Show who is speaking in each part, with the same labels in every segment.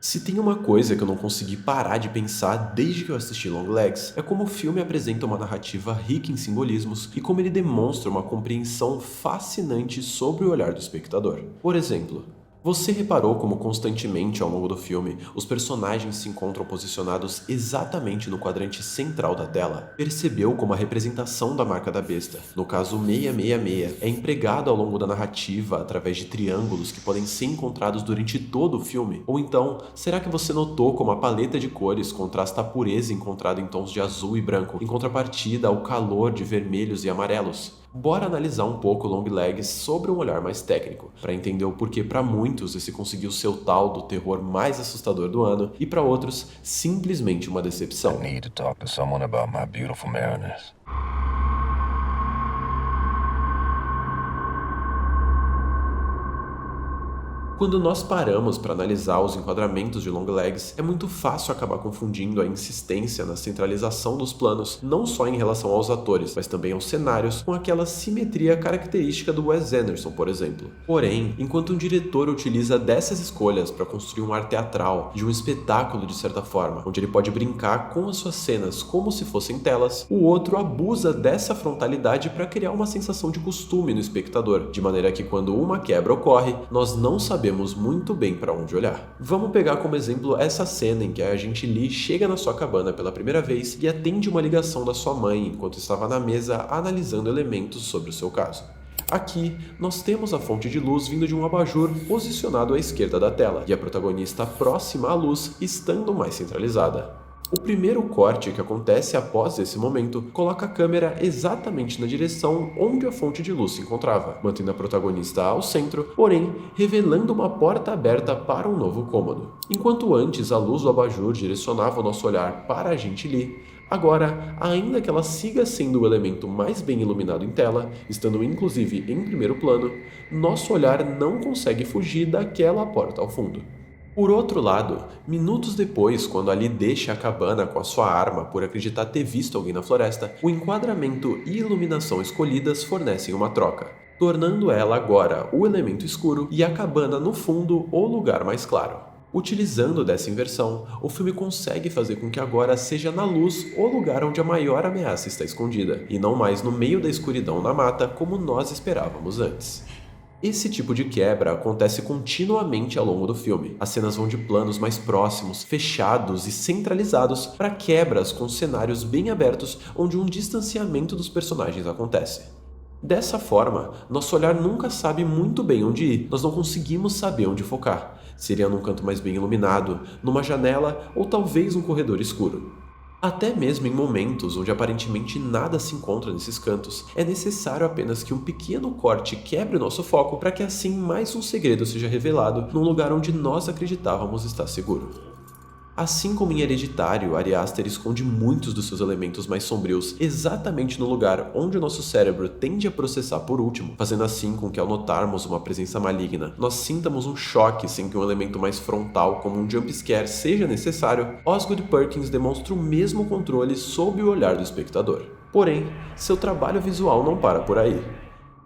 Speaker 1: Se tem uma coisa que eu não consegui parar de pensar desde que eu assisti Longlegs, é como o filme apresenta uma narrativa rica em simbolismos e como ele demonstra uma compreensão fascinante sobre o olhar do espectador. Por exemplo, você reparou como constantemente ao longo do filme os personagens se encontram posicionados exatamente no quadrante central da tela? Percebeu como a representação da marca da besta, no caso 666, é empregada ao longo da narrativa através de triângulos que podem ser encontrados durante todo o filme? Ou então, será que você notou como a paleta de cores contrasta a pureza encontrada em tons de azul e branco, em contrapartida ao calor de vermelhos e amarelos? Bora analisar um pouco Longlegs sobre um olhar mais técnico, para entender o porquê para muitos esse conseguiu ser o tal do terror mais assustador do ano e para outros simplesmente uma decepção.
Speaker 2: I need to talk to someone about my beautiful Mariners.
Speaker 1: Quando nós paramos para analisar os enquadramentos de Longlegs, é muito fácil acabar confundindo a insistência na centralização dos planos, não só em relação aos atores, mas também aos cenários, com aquela simetria característica do Wes Anderson, por exemplo. Porém, enquanto um diretor utiliza dessas escolhas para construir um ar teatral, de um espetáculo de certa forma, onde ele pode brincar com as suas cenas como se fossem telas, o outro abusa dessa frontalidade para criar uma sensação de costume no espectador, de maneira que quando uma quebra ocorre, nós não sabemos muito bem para onde olhar. Vamos pegar como exemplo essa cena em que a agente Lee chega na sua cabana pela primeira vez e atende uma ligação da sua mãe enquanto estava na mesa analisando elementos sobre o seu caso. Aqui, nós temos a fonte de luz vindo de um abajur posicionado à esquerda da tela, e a protagonista próxima à luz estando mais centralizada. O primeiro corte que acontece após esse momento coloca a câmera exatamente na direção onde a fonte de luz se encontrava, mantendo a protagonista ao centro, porém revelando uma porta aberta para um novo cômodo. Enquanto antes a luz do abajur direcionava o nosso olhar para a agente Lee, agora, ainda que ela siga sendo o elemento mais bem iluminado em tela, estando inclusive em primeiro plano, nosso olhar não consegue fugir daquela porta ao fundo. Por outro lado, minutos depois, quando Ali deixa a cabana com a sua arma por acreditar ter visto alguém na floresta, o enquadramento e iluminação escolhidas fornecem uma troca, tornando ela agora o elemento escuro e a cabana no fundo o lugar mais claro. Utilizando dessa inversão, o filme consegue fazer com que agora seja na luz o lugar onde a maior ameaça está escondida, e não mais no meio da escuridão na mata como nós esperávamos antes. Esse tipo de quebra acontece continuamente ao longo do filme. As cenas vão de planos mais próximos, fechados e centralizados para quebras com cenários bem abertos onde um distanciamento dos personagens acontece. Dessa forma, nosso olhar nunca sabe muito bem onde ir, nós não conseguimos saber onde focar. Seria num canto mais bem iluminado, numa janela ou talvez um corredor escuro. Até mesmo em momentos onde aparentemente nada se encontra nesses cantos, é necessário apenas que um pequeno corte quebre o nosso foco para que assim mais um segredo seja revelado num lugar onde nós acreditávamos estar seguro. Assim como em Hereditário, Ari Aster esconde muitos dos seus elementos mais sombrios exatamente no lugar onde o nosso cérebro tende a processar por último, fazendo assim com que ao notarmos uma presença maligna, nós sintamos um choque sem que um elemento mais frontal como um jumpscare seja necessário. Osgood Perkins demonstra o mesmo controle sob o olhar do espectador. Porém, seu trabalho visual não para por aí.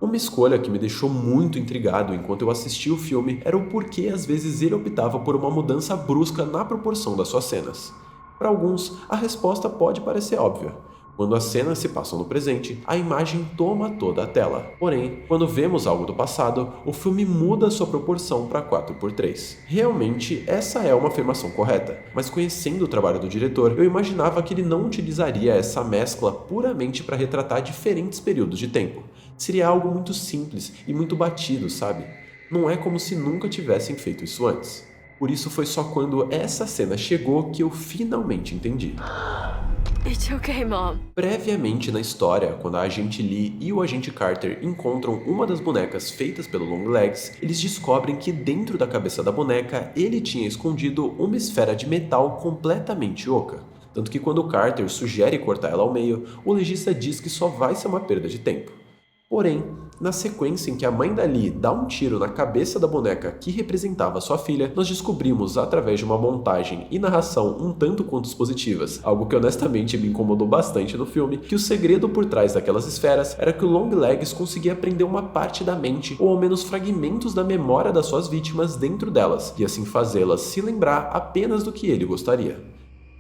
Speaker 1: Uma escolha que me deixou muito intrigado enquanto eu assistia o filme era o porquê às vezes ele optava por uma mudança brusca na proporção das suas cenas. Para alguns, a resposta pode parecer óbvia. Quando as cenas se passam no presente, a imagem toma toda a tela. Porém, quando vemos algo do passado, o filme muda sua proporção para 4:3. Realmente, essa é uma afirmação correta, mas conhecendo o trabalho do diretor, eu imaginava que ele não utilizaria essa mescla puramente para retratar diferentes períodos de tempo. Seria algo muito simples e muito batido, sabe? Não é como se nunca tivessem feito isso antes. Por isso foi só quando essa cena chegou que eu finalmente entendi.
Speaker 3: It's okay, Mom.
Speaker 1: Previamente na história, quando a agente Lee e o agente Carter encontram uma das bonecas feitas pelo Longlegs, eles descobrem que dentro da cabeça da boneca ele tinha escondido uma esfera de metal completamente oca. Tanto que quando Carter sugere cortar ela ao meio, o legista diz que só vai ser uma perda de tempo. Porém, na sequência em que a mãe da Lee dá um tiro na cabeça da boneca que representava sua filha, nós descobrimos, através de uma montagem e narração um tanto quanto positivas, algo que honestamente me incomodou bastante no filme, que o segredo por trás daquelas esferas era que o Longlegs conseguia prender uma parte da mente, ou ao menos fragmentos da memória das suas vítimas dentro delas, e assim fazê-las se lembrar apenas do que ele gostaria.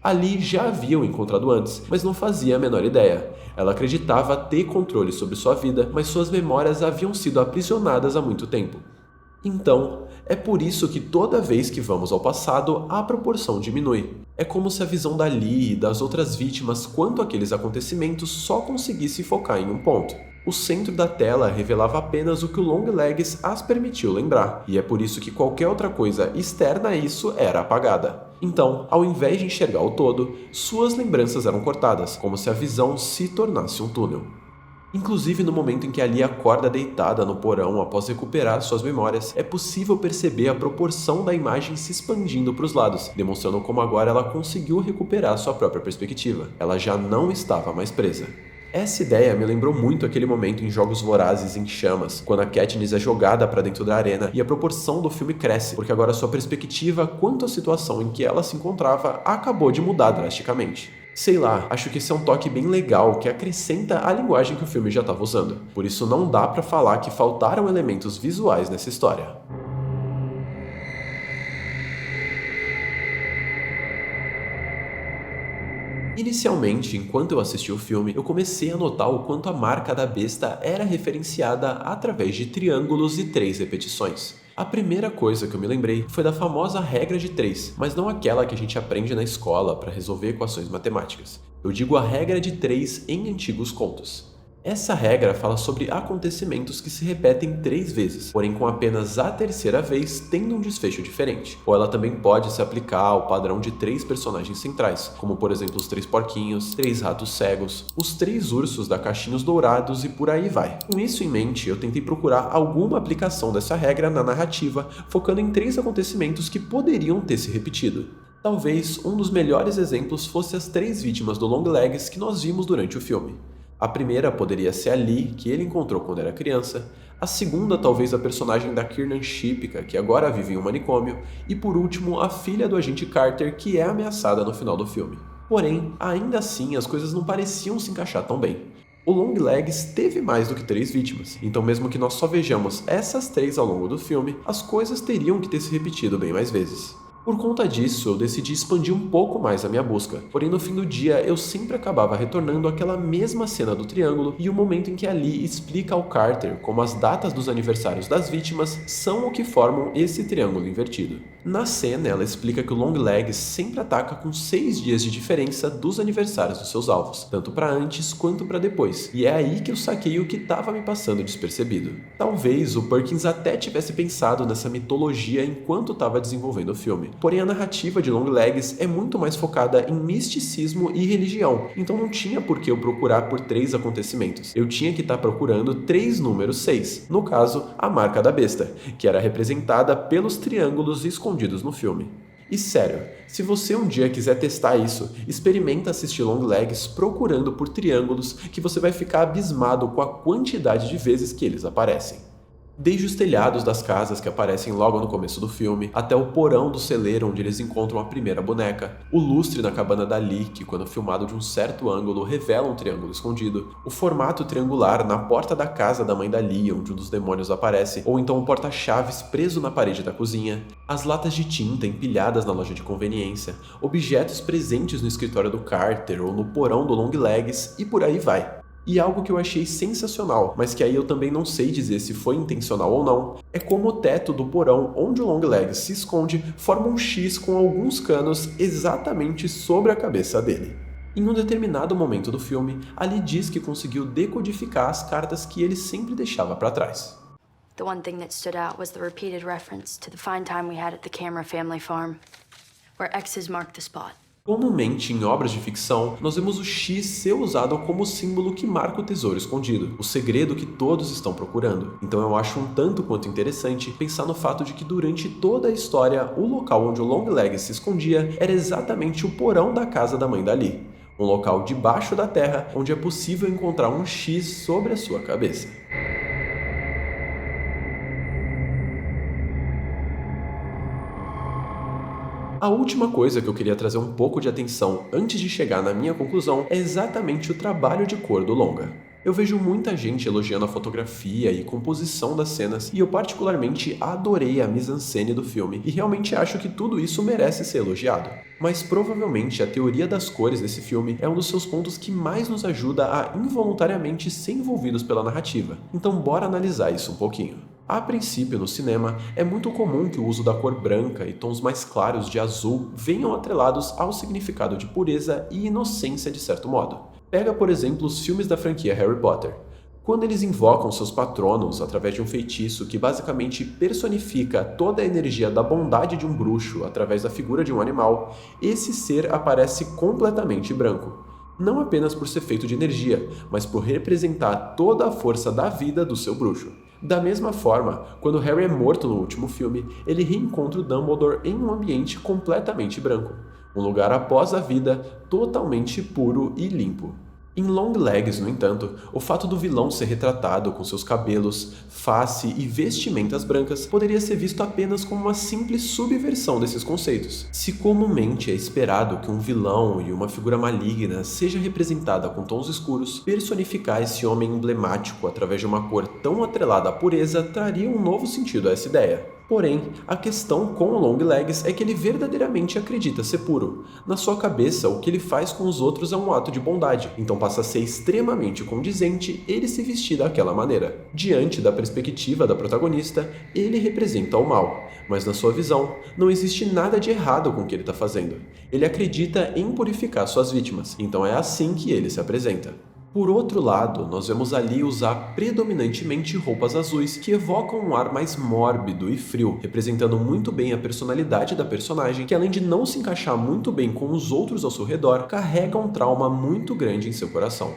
Speaker 1: A Lee já havia o encontrado antes, mas não fazia a menor ideia. Ela acreditava ter controle sobre sua vida, mas suas memórias haviam sido aprisionadas há muito tempo. Então, é por isso que toda vez que vamos ao passado, a proporção diminui. É como se a visão da Lee e das outras vítimas quanto àqueles acontecimentos só conseguisse focar em um ponto. O centro da tela revelava apenas o que o Longlegs as permitiu lembrar, e é por isso que qualquer outra coisa externa a isso era apagada. Então, ao invés de enxergar o todo, suas lembranças eram cortadas, como se a visão se tornasse um túnel. Inclusive, no momento em que a Lee acorda deitada no porão após recuperar suas memórias, é possível perceber a proporção da imagem se expandindo para os lados, demonstrando como agora ela conseguiu recuperar sua própria perspectiva. Ela já não estava mais presa. Essa ideia me lembrou muito aquele momento em Jogos Vorazes em Chamas, quando a Katniss é jogada para dentro da arena e a proporção do filme cresce, porque agora sua perspectiva quanto à situação em que ela se encontrava acabou de mudar drasticamente. Sei lá, acho que esse é um toque bem legal que acrescenta a linguagem que o filme já estava usando. Por isso não dá para falar que faltaram elementos visuais nessa história. Inicialmente, enquanto eu assisti o filme, eu comecei a notar o quanto a marca da besta era referenciada através de triângulos e 3 repetições. A primeira coisa que eu me lembrei foi da famosa regra de 3, mas não aquela que a gente aprende na escola para resolver equações matemáticas. Eu digo a regra de 3 em antigos contos. Essa regra fala sobre acontecimentos que se repetem 3 vezes, porém com apenas a terceira vez tendo um desfecho diferente. Ou ela também pode se aplicar ao padrão de 3 personagens centrais, como por exemplo os 3 porquinhos, 3 ratos cegos, os 3 ursos da Caixinhos Dourados e por aí vai. Com isso em mente, eu tentei procurar alguma aplicação dessa regra na narrativa, focando em 3 acontecimentos que poderiam ter se repetido. Talvez um dos melhores exemplos fosse as 3 vítimas do Longlegs que nós vimos durante o filme. A primeira poderia ser a Lee, que ele encontrou quando era criança. A segunda, talvez a personagem da Kiernan Shipka, que agora vive em um manicômio. E por último, a filha do agente Carter, que é ameaçada no final do filme. Porém, ainda assim, as coisas não pareciam se encaixar tão bem. O Longlegs teve mais do que 3 vítimas, então mesmo que nós só vejamos essas 3 ao longo do filme, as coisas teriam que ter se repetido bem mais vezes. Por conta disso, eu decidi expandir um pouco mais a minha busca, porém no fim do dia eu sempre acabava retornando àquela mesma cena do triângulo e o momento em que a Lee explica ao Carter como as datas dos aniversários das vítimas são o que formam esse triângulo invertido. Na cena, ela explica que o Longlegs sempre ataca com 6 dias de diferença dos aniversários dos seus alvos, tanto para antes quanto para depois, e é aí que eu saquei o que estava me passando despercebido. Talvez o Perkins até tivesse pensado nessa mitologia enquanto estava desenvolvendo o filme, porém a narrativa de Longlegs é muito mais focada em misticismo e religião, então não tinha por que eu procurar por 3 acontecimentos. Eu tinha que estar procurando 3 números 6, no caso, a marca da besta, que era representada pelos triângulos escondidos no filme. E sério, se você um dia quiser testar isso, experimenta assistir Longlegs procurando por triângulos que você vai ficar abismado com a quantidade de vezes que eles aparecem. Desde os telhados das casas que aparecem logo no começo do filme, até o porão do celeiro onde eles encontram a primeira boneca, o lustre na cabana da Lee, que quando filmado de um certo ângulo revela um triângulo escondido, o formato triangular na porta da casa da mãe da Lee, onde um dos demônios aparece, ou então o porta-chaves preso na parede da cozinha, as latas de tinta empilhadas na loja de conveniência, objetos presentes no escritório do Carter ou no porão do Longlegs e por aí vai. E algo que eu achei sensacional, mas que aí eu também não sei dizer se foi intencional ou não, é como o teto do porão onde o Longlegs se esconde forma um X com alguns canos exatamente sobre a cabeça dele. Em um determinado momento do filme, Ali diz que conseguiu decodificar as cartas que ele sempre deixava para trás.
Speaker 3: The one thing that stood out was the repeated reference to the fine time we had at the Camera family farm, where X's marked the spot.
Speaker 1: Comumente, em obras de ficção, nós vemos o X ser usado como símbolo que marca o tesouro escondido, o segredo que todos estão procurando. Então eu acho um tanto quanto interessante pensar no fato de que durante toda a história, o local onde o Longlegs se escondia era exatamente o porão da casa da mãe da Lee, um local debaixo da terra onde é possível encontrar um X sobre a sua cabeça. A última coisa que eu queria trazer um pouco de atenção antes de chegar na minha conclusão é exatamente o trabalho de cor do longa. Eu vejo muita gente elogiando a fotografia e composição das cenas, e eu particularmente adorei a mise-en-scène do filme, e realmente acho que tudo isso merece ser elogiado. Mas provavelmente a teoria das cores desse filme é um dos seus pontos que mais nos ajuda a involuntariamente ser envolvidos pela narrativa. Então bora analisar isso um pouquinho. A princípio, no cinema, é muito comum que o uso da cor branca e tons mais claros de azul venham atrelados ao significado de pureza e inocência de certo modo. Pega, por exemplo, os filmes da franquia Harry Potter. Quando eles invocam seus patronos através de um feitiço que basicamente personifica toda a energia da bondade de um bruxo através da figura de um animal, esse ser aparece completamente branco. Não apenas por ser feito de energia, mas por representar toda a força da vida do seu bruxo. Da mesma forma, quando Harry é morto no último filme, ele reencontra o Dumbledore em um ambiente completamente branco. Um lugar após a vida totalmente puro e limpo. Em Longlegs, no entanto, o fato do vilão ser retratado com seus cabelos, face e vestimentas brancas poderia ser visto apenas como uma simples subversão desses conceitos. Se comumente é esperado que um vilão e uma figura maligna seja representada com tons escuros, personificar esse homem emblemático através de uma cor tão atrelada à pureza traria um novo sentido a essa ideia. Porém, a questão com o Longlegs é que ele verdadeiramente acredita ser puro. Na sua cabeça, o que ele faz com os outros é um ato de bondade, então passa a ser extremamente condizente ele se vestir daquela maneira. Diante da perspectiva da protagonista, ele representa o mal, mas na sua visão, não existe nada de errado com o que ele está fazendo. Ele acredita em purificar suas vítimas, então é assim que ele se apresenta. Por outro lado, nós vemos Ali usar predominantemente roupas azuis que evocam um ar mais mórbido e frio, representando muito bem a personalidade da personagem, que além de não se encaixar muito bem com os outros ao seu redor, carrega um trauma muito grande em seu coração.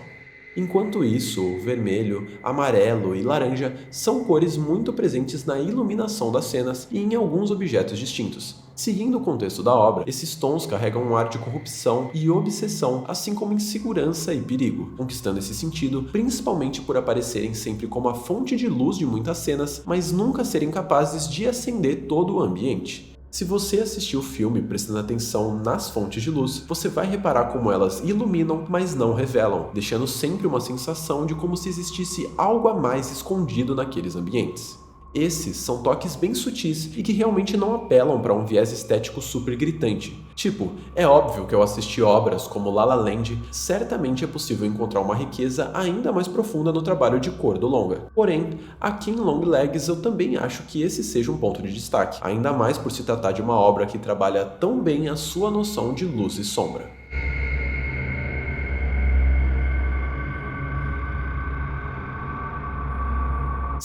Speaker 1: Enquanto isso, o vermelho, amarelo e laranja são cores muito presentes na iluminação das cenas e em alguns objetos distintos. Seguindo o contexto da obra, esses tons carregam um ar de corrupção e obsessão, assim como insegurança e perigo, conquistando esse sentido principalmente por aparecerem sempre como a fonte de luz de muitas cenas, mas nunca serem capazes de acender todo o ambiente. Se você assistiu o filme prestando atenção nas fontes de luz, você vai reparar como elas iluminam, mas não revelam, deixando sempre uma sensação de como se existisse algo a mais escondido naqueles ambientes. Esses são toques bem sutis e que realmente não apelam para um viés estético super gritante. Tipo, é óbvio que ao assistir obras como La La Land, certamente é possível encontrar uma riqueza ainda mais profunda no trabalho de cor do longa. Porém, aqui em Longlegs eu também acho que esse seja um ponto de destaque, ainda mais por se tratar de uma obra que trabalha tão bem a sua noção de luz e sombra.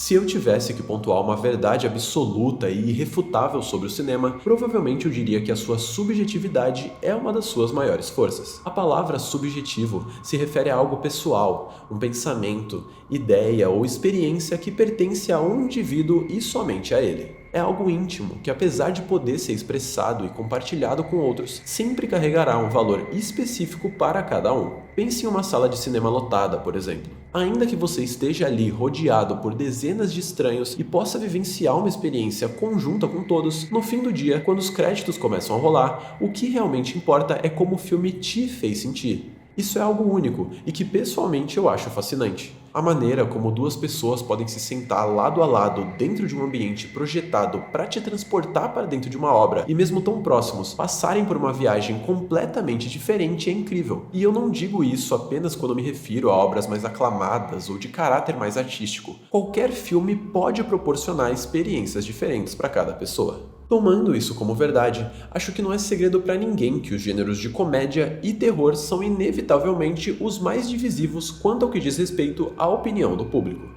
Speaker 1: Se eu tivesse que pontuar uma verdade absoluta e irrefutável sobre o cinema, provavelmente eu diria que a sua subjetividade é uma das suas maiores forças. A palavra subjetivo se refere a algo pessoal, um pensamento, ideia ou experiência que pertence a um indivíduo e somente a ele. É algo íntimo que, apesar de poder ser expressado e compartilhado com outros, sempre carregará um valor específico para cada um. Pense em uma sala de cinema lotada, por exemplo. Ainda que você esteja ali rodeado por dezenas de estranhos e possa vivenciar uma experiência conjunta com todos, no fim do dia, quando os créditos começam a rolar, o que realmente importa é como o filme te fez sentir. Isso é algo único e que pessoalmente eu acho fascinante. A maneira como duas pessoas podem se sentar lado a lado dentro de um ambiente projetado para te transportar para dentro de uma obra e mesmo tão próximos, passarem por uma viagem completamente diferente é incrível. E eu não digo isso apenas quando me refiro a obras mais aclamadas ou de caráter mais artístico. Qualquer filme pode proporcionar experiências diferentes para cada pessoa. Tomando isso como verdade, acho que não é segredo para ninguém que os gêneros de comédia e terror são inevitavelmente os mais divisivos quanto ao que diz respeito à opinião do público.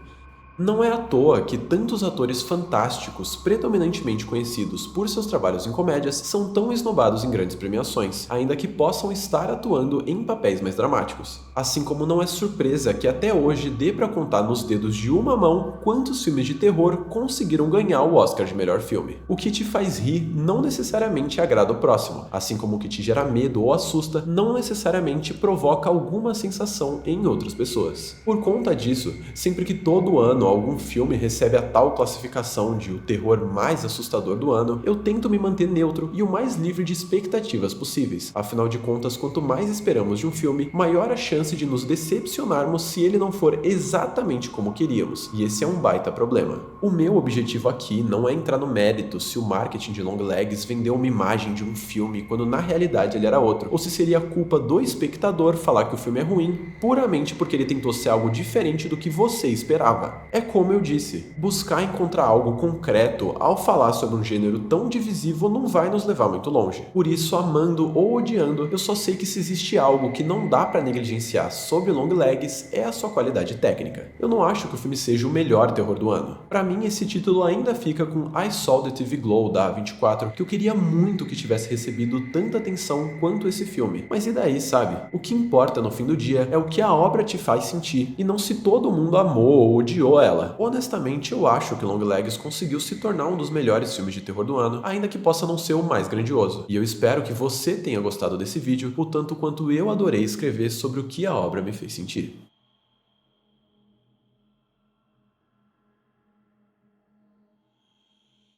Speaker 1: Não é à toa que tantos atores fantásticos, predominantemente conhecidos por seus trabalhos em comédias, são tão esnobados em grandes premiações, ainda que possam estar atuando em papéis mais dramáticos. Assim como não é surpresa que até hoje dê pra contar nos dedos de uma mão quantos filmes de terror conseguiram ganhar o Oscar de melhor filme. O que te faz rir não necessariamente agrada o próximo, assim como o que te gera medo ou assusta não necessariamente provoca alguma sensação em outras pessoas. Por conta disso, sempre que todo ano algum filme recebe a tal classificação de o terror mais assustador do ano, eu tento me manter neutro e o mais livre de expectativas possíveis. Afinal de contas, quanto mais esperamos de um filme, maior a chance de nos decepcionarmos se ele não for exatamente como queríamos, e esse é um baita problema. O meu objetivo aqui não é entrar no mérito se o marketing de Longlegs vendeu uma imagem de um filme quando na realidade ele era outro, ou se seria culpa do espectador falar que o filme é ruim puramente porque ele tentou ser algo diferente do que você esperava. É como eu disse, buscar encontrar algo concreto ao falar sobre um gênero tão divisivo não vai nos levar muito longe. Por isso, amando ou odiando, eu só sei que se existe algo que não dá pra negligenciar sobre Longlegs é a sua qualidade técnica. Eu não acho que o filme seja o melhor terror do ano. Pra mim, esse título ainda fica com I Saw the TV Glow da A24, que eu queria muito que tivesse recebido tanta atenção quanto esse filme. Mas e daí, sabe? O que importa no fim do dia é o que a obra te faz sentir, e não se todo mundo amou ou odiou ela. Honestamente, eu acho que Longlegs conseguiu se tornar um dos melhores filmes de terror do ano, ainda que possa não ser o mais grandioso. E eu espero que você tenha gostado desse vídeo, o tanto quanto eu adorei escrever sobre o que a obra me fez sentir.